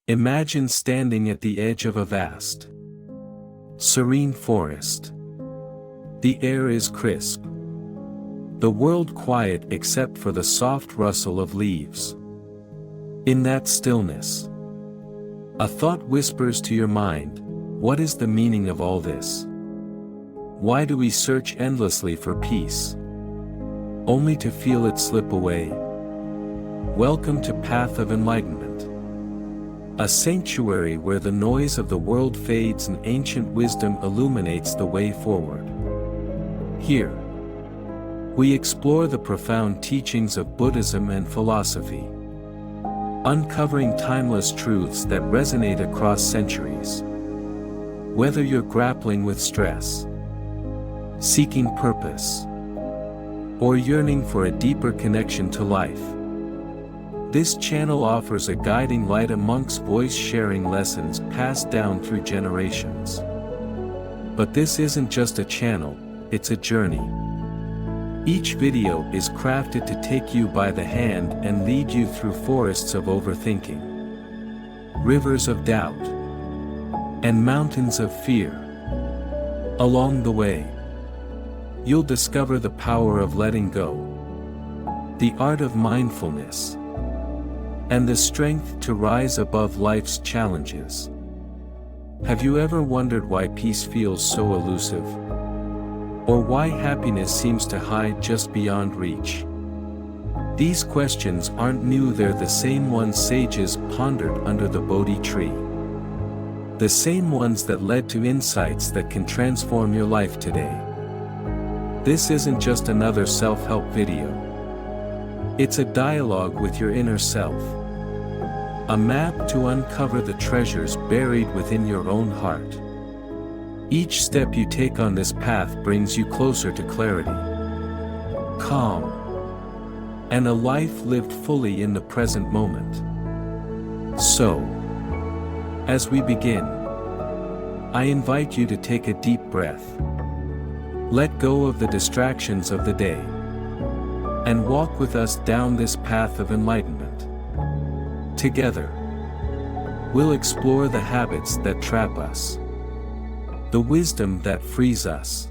Imagine standing at the edge of a vast, serene forest. The air is crisp, the world quiet except for the soft rustle of leaves. In that stillness, a thought whispers to your mind, what is the meaning of all this? Why do we search endlessly for peace, only to feel it slip away? Welcome to Path of Enlightenment, a sanctuary where the noise of the world fades and ancient wisdom illuminates the way forward. Here, we explore the profound teachings of Buddhism and philosophy, uncovering timeless truths that resonate across centuries. Whether you're grappling with stress, seeking purpose, or yearning for a deeper connection to life, this channel offers a guiding light amongst voice-sharing lessons passed down through generations. But this isn't just a channel, it's a journey. Each video is crafted to take you by the hand and lead you through forests of overthinking, rivers of doubt, and mountains of fear. Along the way, you'll discover the power of letting go, the art of mindfulness, and the strength to rise above life's challenges. Have you ever wondered why peace feels so elusive? Or why happiness seems to hide just beyond reach? These questions aren't new, they're the same ones sages pondered under the Bodhi tree. The same ones that led to insights that can transform your life today. This isn't just another self-help video. It's a dialogue with your inner self. A map to uncover the treasures buried within your own heart. Each step you take on this path brings you closer to clarity, calm, and a life lived fully in the present moment. So, as we begin, I invite you to take a deep breath. Let go of the distractions of the day, and walk with us down this path of enlightenment. Together, we'll explore the habits that trap us, the wisdom that frees us,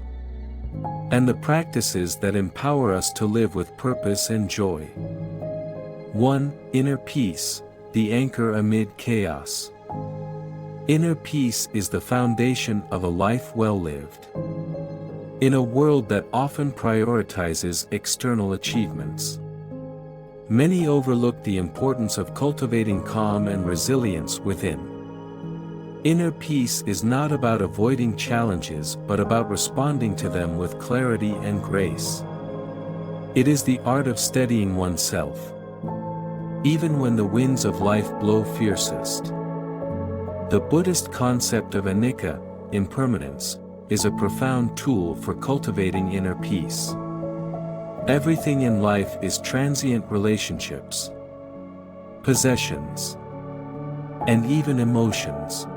and the practices that empower us to live with purpose and joy. 1. Inner peace, the anchor amid chaos. Inner peace is the foundation of a life well lived. In a world that often prioritizes external achievements, many overlook the importance of cultivating calm and resilience within. Inner peace is not about avoiding challenges but about responding to them with clarity and grace. It is the art of steadying oneself, even when the winds of life blow fiercest. The Buddhist concept of anicca, impermanence, is a profound tool for cultivating inner peace. Everything in life is transient: relationships, possessions, and even emotions.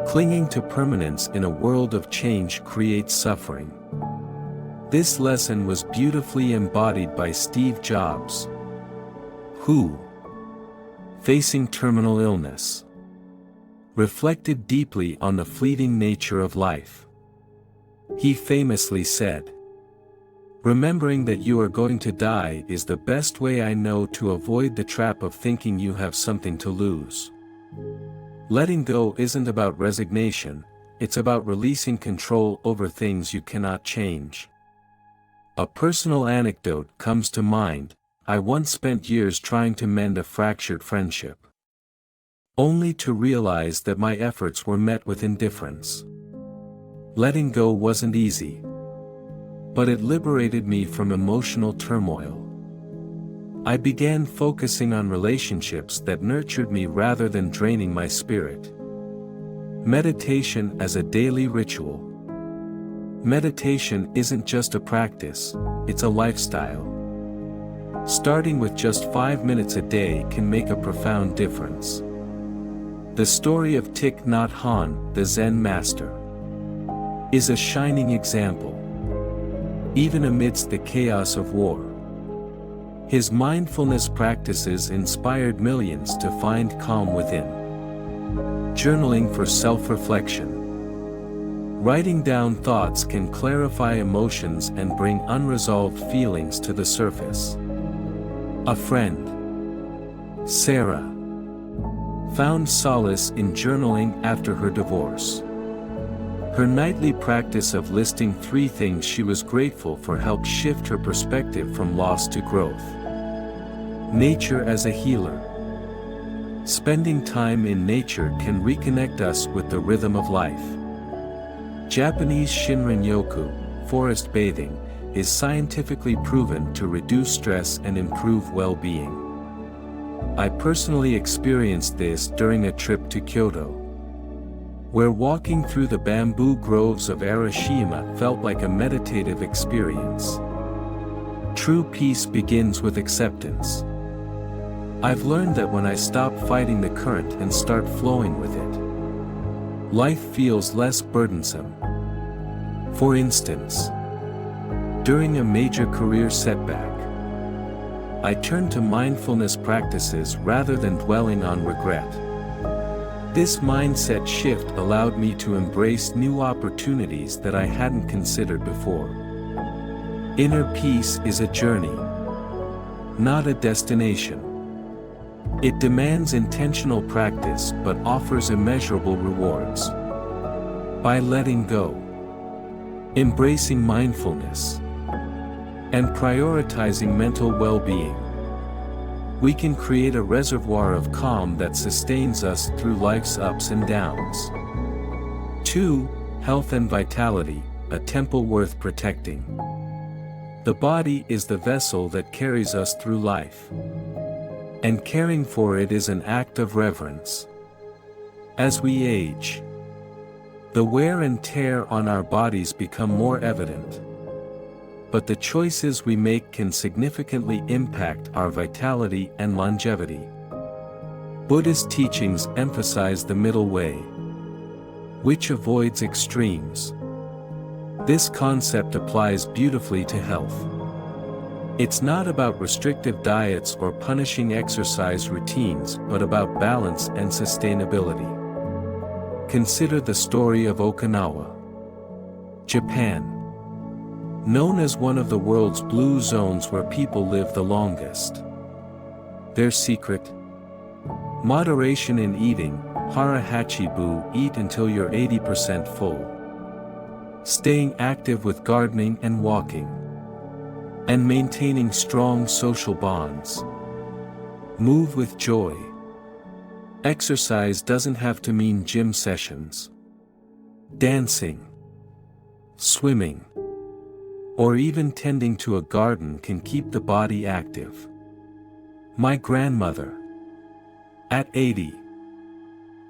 Clinging to permanence in a world of change creates suffering. This lesson was beautifully embodied by Steve Jobs, who, facing terminal illness, reflected deeply on the fleeting nature of life. He famously said, "Remembering that you are going to die is the best way I know to avoid the trap of thinking you have something to lose." Letting go isn't about resignation, it's about releasing control over things you cannot change. A personal anecdote comes to mind. I once spent years trying to mend a fractured friendship, only to realize that my efforts were met with indifference. Letting go wasn't easy, but it liberated me from emotional turmoil. I began focusing on relationships that nurtured me rather than draining my spirit. Meditation as a daily ritual. Meditation isn't just a practice, it's a lifestyle. Starting with just 5 minutes a day can make a profound difference. The story of Thich Nhat Hanh, the Zen master, is a shining example. Even amidst the chaos of war, his mindfulness practices inspired millions to find calm within. Journaling for self-reflection. Writing down thoughts can clarify emotions and bring unresolved feelings to the surface. A friend, Sarah, found solace in journaling after her divorce. Her nightly practice of listing 3 things she was grateful for helped shift her perspective from loss to growth. Nature as a healer. Spending time in nature can reconnect us with the rhythm of life. Japanese Shinrin-yoku, forest bathing, is scientifically proven to reduce stress and improve well-being. I personally experienced this during a trip to Kyoto, where walking through the bamboo groves of Arashiyama felt like a meditative experience. True peace begins with acceptance. I've learned that when I stop fighting the current and start flowing with it, life feels less burdensome. For instance, during a major career setback, I turned to mindfulness practices rather than dwelling on regret. This mindset shift allowed me to embrace new opportunities that I hadn't considered before. Inner peace is a journey, not a destination. It demands intentional practice but offers immeasurable rewards. By letting go, embracing mindfulness, and prioritizing mental well-being, we can create a reservoir of calm that sustains us through life's ups and downs. 2. Health and vitality, a temple worth protecting. The body is the vessel that carries us through life, and caring for it is an act of reverence. As we age, the wear and tear on our bodies become more evident, but the choices we make can significantly impact our vitality and longevity. Buddhist teachings emphasize the middle way, which avoids extremes. This concept applies beautifully to health. It's not about restrictive diets or punishing exercise routines, but about balance and sustainability. Consider the story of Okinawa, Japan. Known as one of the world's blue zones where people live the longest. Their secret? Moderation in eating. Hara Hachibu, eat until you're 80% full. Staying active with gardening and walking. And maintaining strong social bonds. Move with joy. Exercise doesn't have to mean gym sessions. Dancing, swimming, or even tending to a garden can keep the body active. My grandmother, at 80,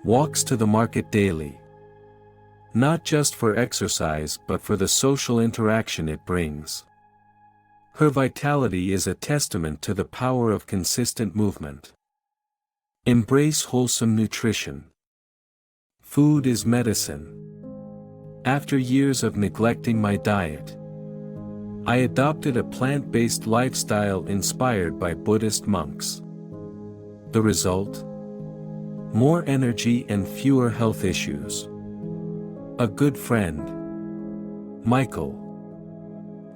walks to the market daily. Not just for exercise but for the social interaction it brings. Her vitality is a testament to the power of consistent movement. Embrace wholesome nutrition. Food is medicine. After years of neglecting my diet, I adopted a plant-based lifestyle inspired by Buddhist monks. The result? More energy and fewer health issues. A good friend, Michael,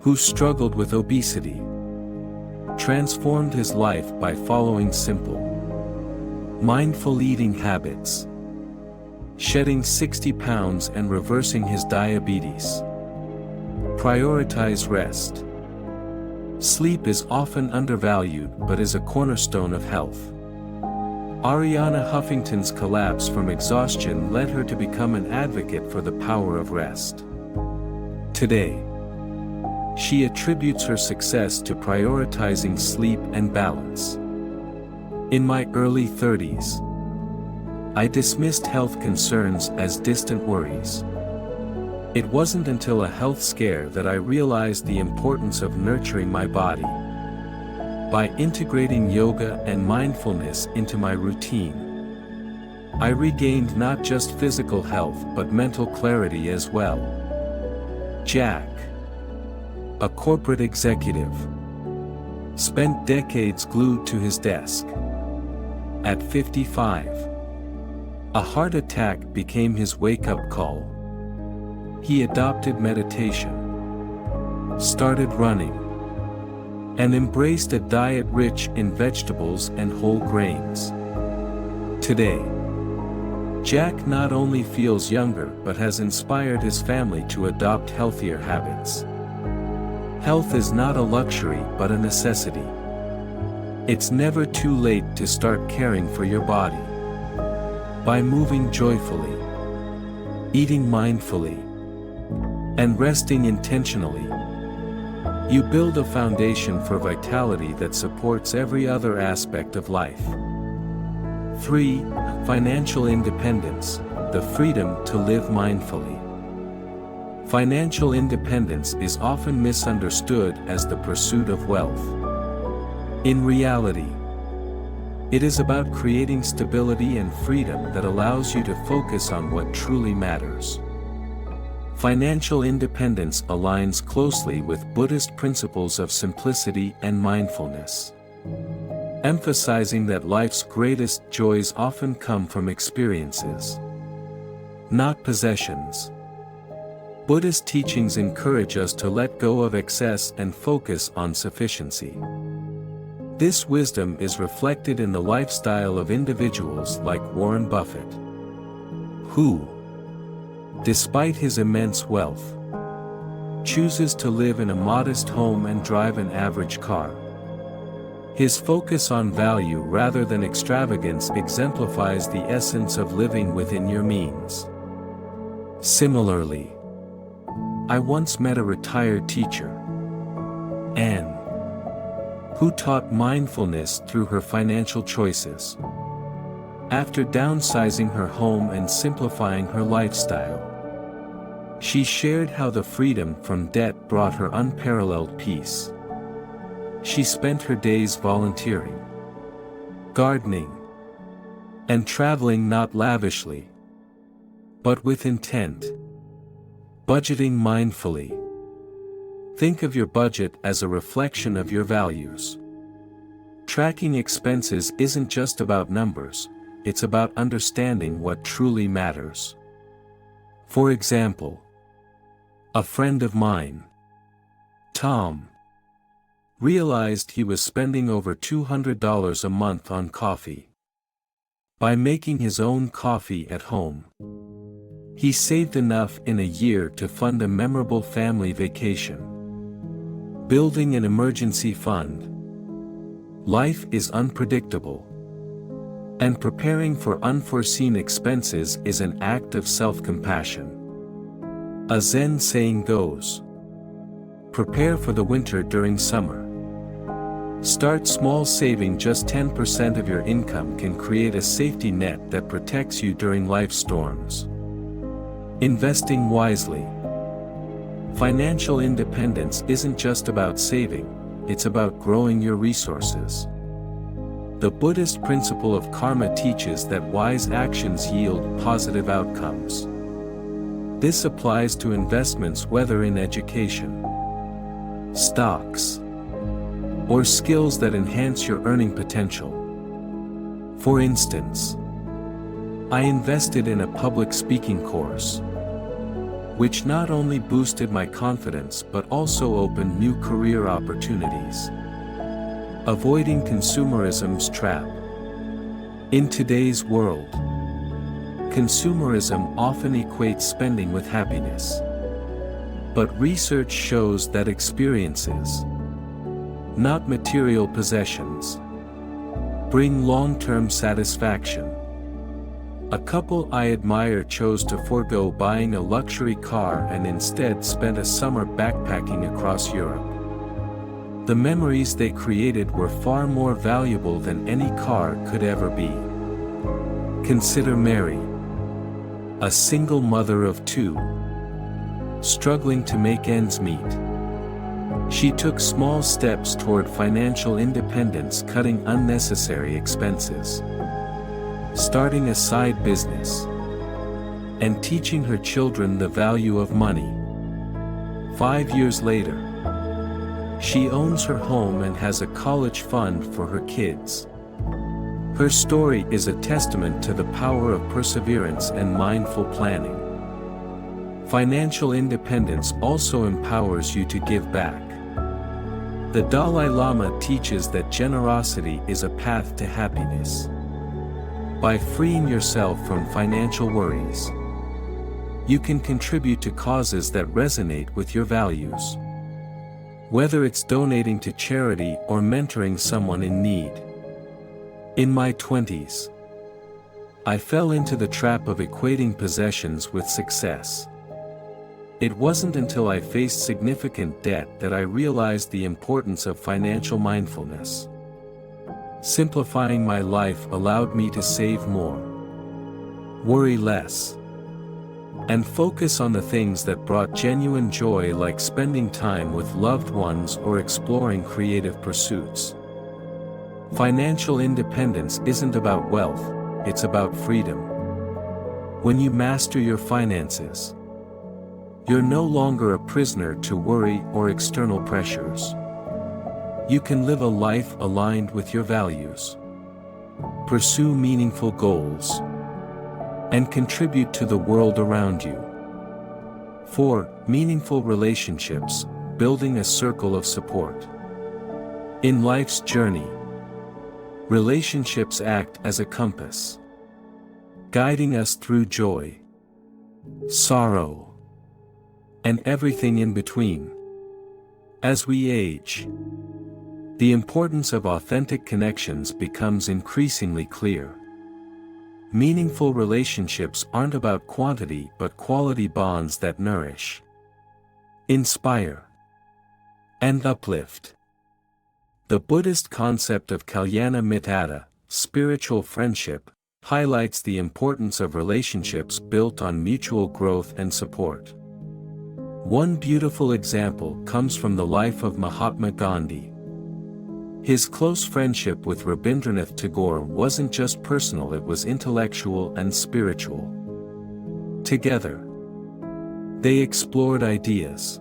who struggled with obesity, transformed his life by following simple, mindful eating habits, shedding 60 pounds and reversing his diabetes. Prioritize rest. Sleep is often undervalued but is a cornerstone of health. Ariana Huffington's collapse from exhaustion led her to become an advocate for the power of rest. Today, she attributes her success to prioritizing sleep and balance. In my early 30s, I dismissed health concerns as distant worries. It wasn't until a health scare that I realized the importance of nurturing my body. By integrating yoga and mindfulness into my routine, I regained not just physical health but mental clarity as well. Jack, a corporate executive, spent decades glued to his desk. At 55, A heart attack became his wake-up call. He adopted meditation, started running, and embraced a diet rich in vegetables and whole grains. Today, Jack not only feels younger but has inspired his family to adopt healthier habits. Health is not a luxury but a necessity. It's never too late to start caring for your body. By moving joyfully, eating mindfully, and resting intentionally, you build a foundation for vitality that supports every other aspect of life. 3. Financial independence, the freedom to live mindfully. Financial independence is often misunderstood as the pursuit of wealth. In reality, it is about creating stability and freedom that allows you to focus on what truly matters. Financial independence aligns closely with Buddhist principles of simplicity and mindfulness, emphasizing that life's greatest joys often come from experiences, not possessions. Buddhist teachings encourage us to let go of excess and focus on sufficiency. This wisdom is reflected in the lifestyle of individuals like Warren Buffett, who, despite his immense wealth, chooses to live in a modest home and drive an average car. His focus on value rather than extravagance exemplifies the essence of living within your means. Similarly, I once met a retired teacher, Anne, who taught mindfulness through her financial choices. After downsizing her home and simplifying her lifestyle, she shared how the freedom from debt brought her unparalleled peace. She spent her days volunteering, gardening, and traveling not lavishly, but with intent. Budgeting mindfully. Think of your budget as a reflection of your values. Tracking expenses isn't just about numbers, it's about understanding what truly matters. For example, a friend of mine, Tom, realized he was spending over $200 a month on coffee. By making his own coffee at home, he saved enough in a year to fund a memorable family vacation. Building an emergency fund. Life is unpredictable, and preparing for unforeseen expenses is an act of self-compassion. A Zen saying goes, "Prepare for the winter during summer." Start small. Saving just 10% of your income can create a safety net that protects you during life's storms. Investing wisely. Financial independence isn't just about saving, it's about growing your resources. The Buddhist principle of karma teaches that wise actions yield positive outcomes. This applies to investments, whether in education, stocks, or skills that enhance your earning potential. For instance, I invested in a public speaking course, which not only boosted my confidence but also opened new career opportunities. Avoiding consumerism's trap. In today's world, consumerism often equates spending with happiness. But research shows that experiences, not material possessions, bring long-term satisfaction. A couple I admire chose to forego buying a luxury car and instead spent a summer backpacking across Europe. The memories they created were far more valuable than any car could ever be. Consider Mary, a single mother of two, struggling to make ends meet. She took small steps toward financial independence, cutting unnecessary expenses, starting a side business, and teaching her children the value of money. 5 years later, she owns her home and has a college fund for her kids. Her story is a testament to the power of perseverance and mindful planning. Financial independence also empowers you to give back. The Dalai Lama teaches that generosity is a path to happiness. By freeing yourself from financial worries, you can contribute to causes that resonate with your values. Whether it's donating to charity or mentoring someone in need. In my 20s, I fell into the trap of equating possessions with success. It wasn't until I faced significant debt that I realized the importance of financial mindfulness. Simplifying my life allowed me to save more, worry less, and focus on the things that brought genuine joy, like spending time with loved ones or exploring creative pursuits. Financial independence isn't about wealth, it's about freedom. When you master your finances, you're no longer a prisoner to worry or external pressures. You can live a life aligned with your values, pursue meaningful goals, and contribute to the world around you. 4. Meaningful relationships, building a circle of support. In life's journey, relationships act as a compass, guiding us through joy, sorrow, and everything in between. As we age, the importance of authentic connections becomes increasingly clear. Meaningful relationships aren't about quantity but quality bonds that nourish, inspire, and uplift. The Buddhist concept of kalyana mitta, spiritual friendship, highlights the importance of relationships built on mutual growth and support. One beautiful example comes from the life of Mahatma Gandhi. His close friendship with Rabindranath Tagore wasn't just personal, it was intellectual and spiritual. Together, they explored ideas,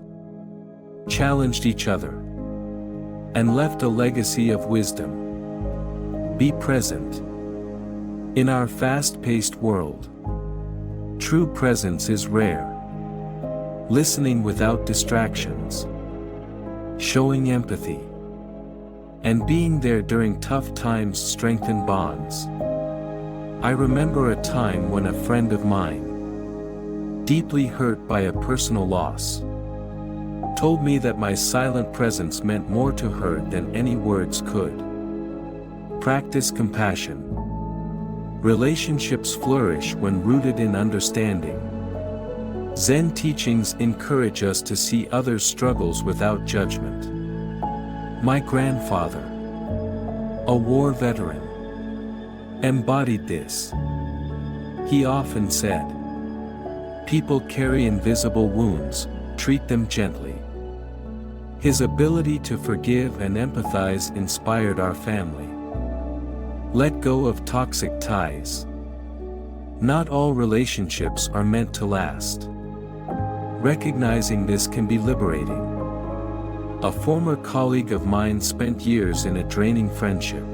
challenged each other, and left a legacy of wisdom. Be present. In our fast-paced world, true presence is rare. Listening without distractions, showing empathy, and being there during tough times strengthen bonds. I remember a time when a friend of mine, deeply hurt by a personal loss, told me that my silent presence meant more to her than any words could. Practice compassion. Relationships flourish when rooted in understanding. Zen teachings encourage us to see others' struggles without judgment. My grandfather, a war veteran, embodied this. He often said, "People carry invisible wounds, treat them gently." His ability to forgive and empathize inspired our family. Let go of toxic ties. Not all relationships are meant to last. Recognizing this can be liberating. A former colleague of mine spent years in a draining friendship,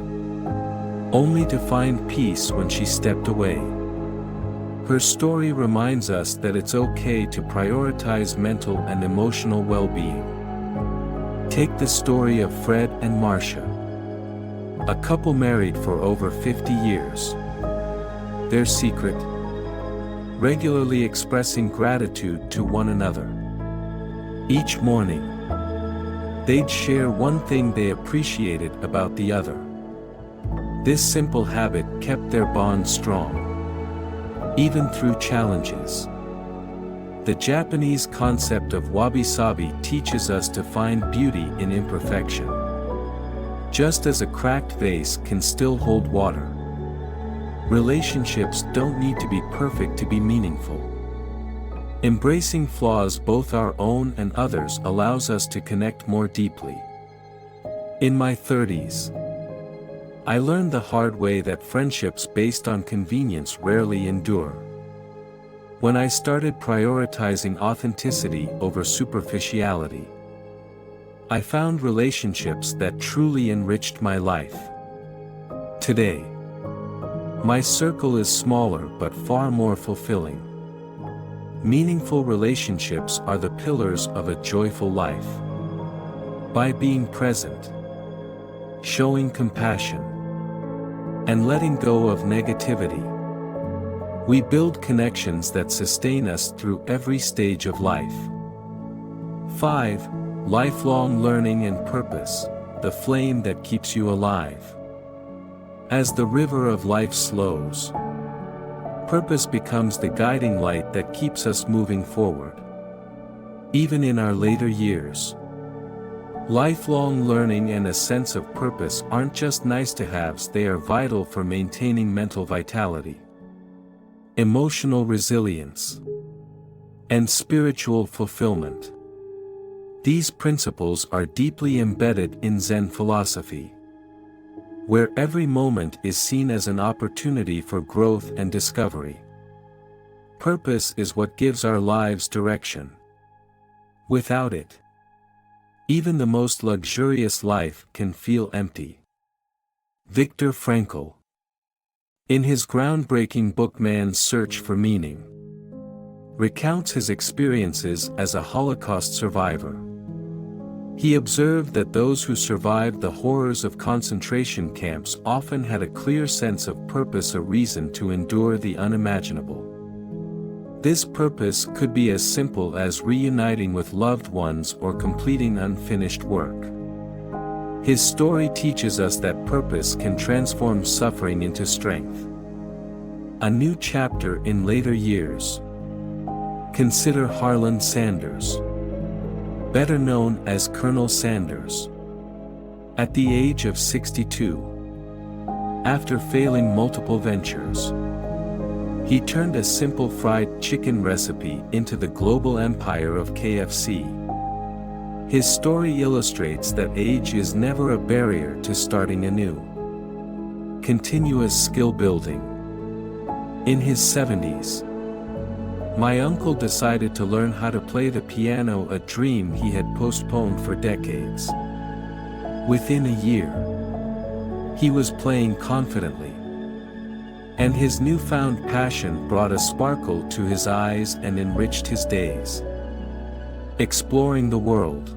only to find peace when she stepped away. Her story reminds us that it's okay to prioritize mental and emotional well-being. Take the story of Fred and Marcia, a couple married for over 50 years. Their secret? Regularly expressing gratitude to one another. Each morning, they'd share one thing they appreciated about the other. This simple habit kept their bond strong, even through challenges. The Japanese concept of wabi-sabi teaches us to find beauty in imperfection. Just as a cracked vase can still hold water, relationships don't need to be perfect to be meaningful. Embracing flaws, both our own and others, allows us to connect more deeply. In my 30s, I learned the hard way that friendships based on convenience rarely endure. When I started prioritizing authenticity over superficiality, I found relationships that truly enriched my life. Today, My circle is smaller but far more fulfilling. Meaningful relationships are the pillars of a joyful life. By being present, showing compassion, and letting go of negativity, we build connections that sustain us through every stage of life. 5. Lifelong learning and purpose, the flame that keeps you alive. As the river of life slows, purpose becomes the guiding light that keeps us moving forward. Even in our later years, lifelong learning and a sense of purpose aren't just nice-to-haves, they are vital for maintaining mental vitality, emotional resilience, and spiritual fulfillment. These principles are deeply embedded in Zen philosophy, where every moment is seen as an opportunity for growth and discovery. Purpose is what gives our lives direction. Without it, even the most luxurious life can feel empty. Viktor Frankl, in his groundbreaking book Man's Search for Meaning, recounts his experiences as a Holocaust survivor. He observed that those who survived the horrors of concentration camps often had a clear sense of purpose, a reason to endure the unimaginable. This purpose could be as simple as reuniting with loved ones or completing unfinished work. His story teaches us that purpose can transform suffering into strength. A new chapter in later years. Consider Harlan Sanders, better known as Colonel Sanders. At the age of 62, after failing multiple ventures, he turned a simple fried chicken recipe into the global empire of KFC. His story illustrates that age is never a barrier to starting anew. Continuous skill building. In his 70s, my uncle decided to learn how to play the piano, a dream he had postponed for decades. Within a year, he was playing confidently, and his newfound passion brought a sparkle to his eyes and enriched his days. Exploring the world.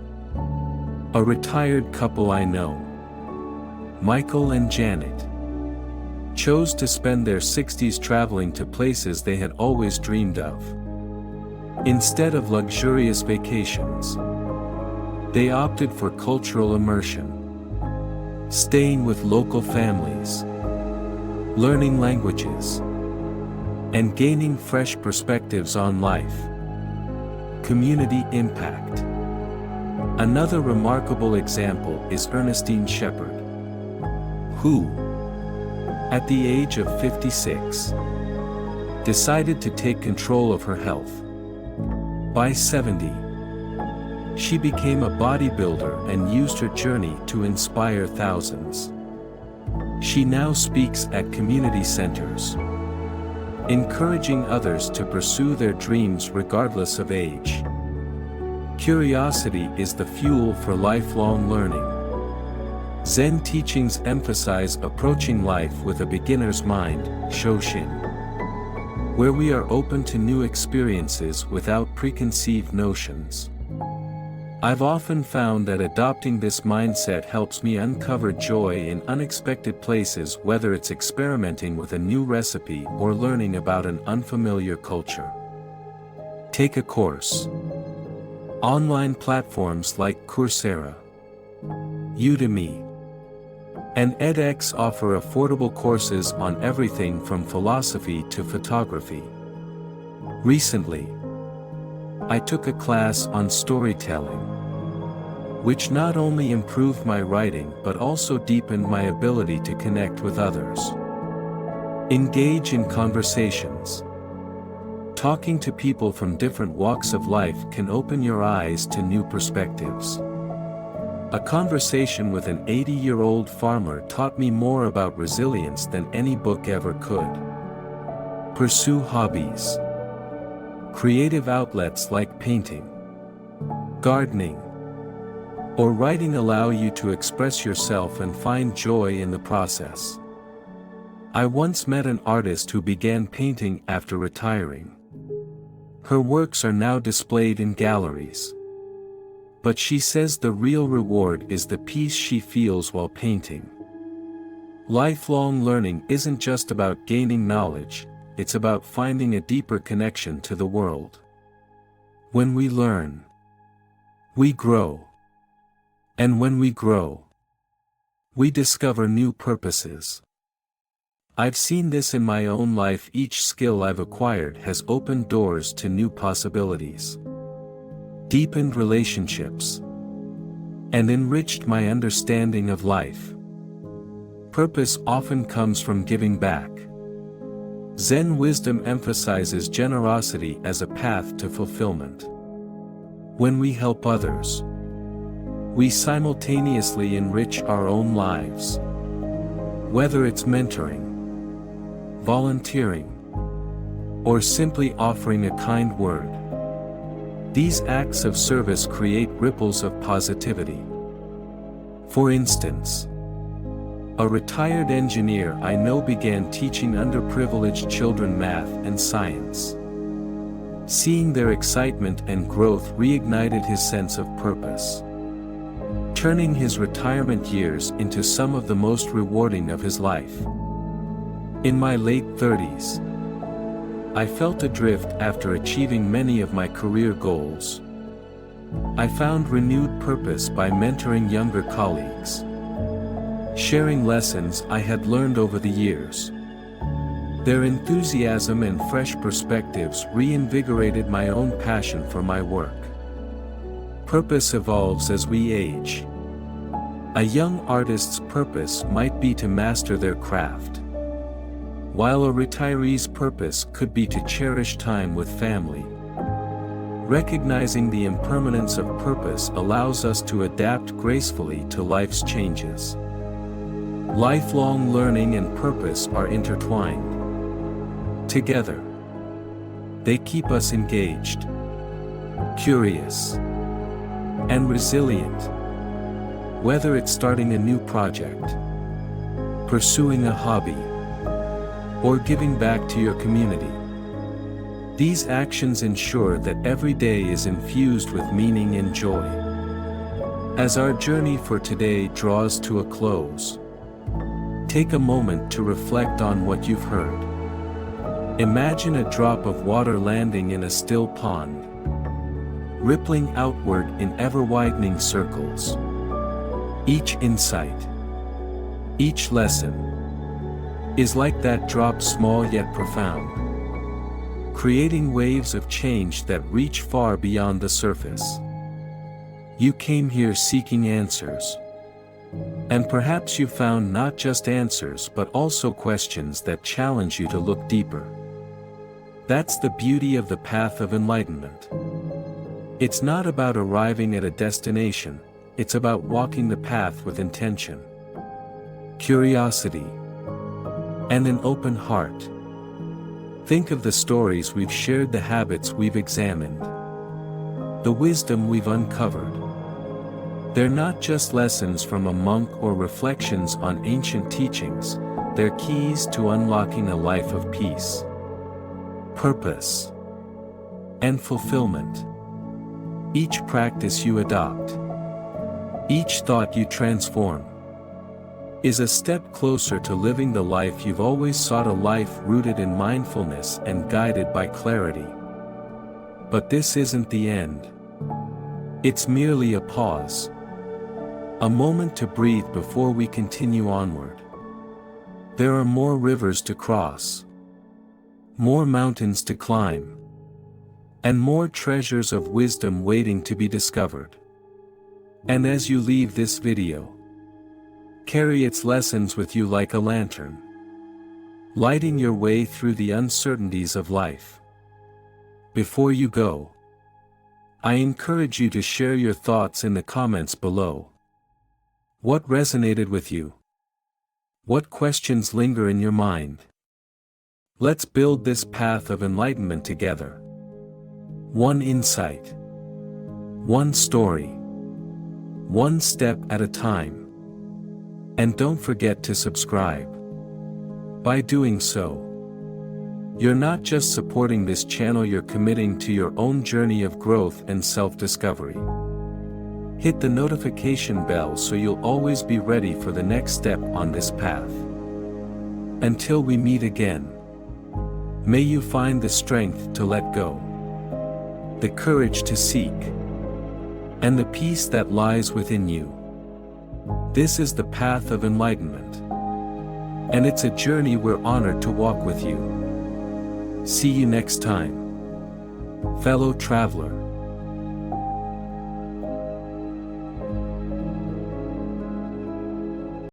A retired couple I know, Michael and Janet, chose to spend their 60s traveling to places they had always dreamed of. Instead of luxurious vacations, they opted for cultural immersion, staying with local families, learning languages, and gaining fresh perspectives on life. Community impact. Another remarkable example is Ernestine Shepherd, who, at the age of 56, decided to take control of her health. By 70, she became a bodybuilder and used her journey to inspire thousands. She now speaks at community centers, encouraging others to pursue their dreams regardless of age. Curiosity is the fuel for lifelong learning. Zen teachings emphasize approaching life with a beginner's mind, Shoshin, where we are open to new experiences without preconceived notions. I've often found that adopting this mindset helps me uncover joy in unexpected places, whether it's experimenting with a new recipe or learning about an unfamiliar culture. Take a course. Online platforms like Coursera, Udemy, and edX offer affordable courses on everything from philosophy to photography. Recently, I took a class on storytelling, which not only improved my writing but also deepened my ability to connect with others. Engage in conversations. Talking to people from different walks of life can open your eyes to new perspectives. A conversation with an 80-year-old farmer taught me more about resilience than any book ever could. Pursue hobbies. Creative outlets like painting, gardening, or writing allow you to express yourself and find joy in the process. I once met an artist who began painting after retiring. Her works are now displayed in galleries. But she says the real reward is the peace she feels while painting. Lifelong learning isn't just about gaining knowledge, it's about finding a deeper connection to the world. When we learn, we grow. And when we grow, we discover new purposes. I've seen this in my own life. Each skill I've acquired has opened doors to new possibilities, deepened relationships, and enriched my understanding of life. Purpose often comes from giving back. Zen wisdom emphasizes generosity as a path to fulfillment. When we help others, we simultaneously enrich our own lives. Whether it's mentoring, volunteering, or simply offering a kind word, these acts of service create ripples of positivity. For instance, a retired engineer I know began teaching underprivileged children math and science. Seeing their excitement and growth reignited his sense of purpose, turning his retirement years into some of the most rewarding of his life. In my late 30s, I felt adrift after achieving many of my career goals. I found renewed purpose by mentoring younger colleagues, sharing lessons I had learned over the years. Their enthusiasm and fresh perspectives reinvigorated my own passion for my work. Purpose evolves as we age. A young artist's purpose might be to master their craft, while a retiree's purpose could be to cherish time with family. Recognizing the impermanence of purpose allows us to adapt gracefully to life's changes. Lifelong learning and purpose are intertwined. Together, they keep us engaged, curious, and resilient. Whether it's starting a new project, pursuing a hobby, or giving back to your community, these actions ensure that every day is infused with meaning and joy. As our journey for today draws to a close, take a moment to reflect on what you've heard. Imagine a drop of water landing in a still pond, rippling outward in ever-widening circles. Each insight, each lesson, is like that drop, small yet profound, creating waves of change that reach far beyond the surface. You came here seeking answers. And perhaps you found not just answers but also questions that challenge you to look deeper. That's the beauty of the Path of Enlightenment. It's not about arriving at a destination, it's about walking the path with intention, curiosity, and an open heart. Think of the stories we've shared, the habits we've examined, the wisdom we've uncovered. They're not just lessons from a monk or reflections on ancient teachings, they're keys to unlocking a life of peace, purpose, and fulfillment. Each practice you adopt, each thought you transform, is a step closer to living the life you've always sought, a life rooted in mindfulness and guided by clarity. But this isn't the end. It's merely a pause. A moment to breathe before we continue onward. There are more rivers to cross, more mountains to climb, and more treasures of wisdom waiting to be discovered. And as you leave this video, carry its lessons with you like a lantern, lighting your way through the uncertainties of life. Before you go, I encourage you to share your thoughts in the comments below. What resonated with you? What questions linger in your mind? Let's build this path of enlightenment together. One insight, one story, one step at a time. And don't forget to subscribe. By doing so, you're not just supporting this channel, you're committing to your own journey of growth and self-discovery. Hit the notification bell so you'll always be ready for the next step on this path. Until we meet again, may you find the strength to let go, the courage to seek, and the peace that lies within you. This is the Path of Enlightenment, and it's a journey we're honored to walk with you. See you next time, fellow traveler.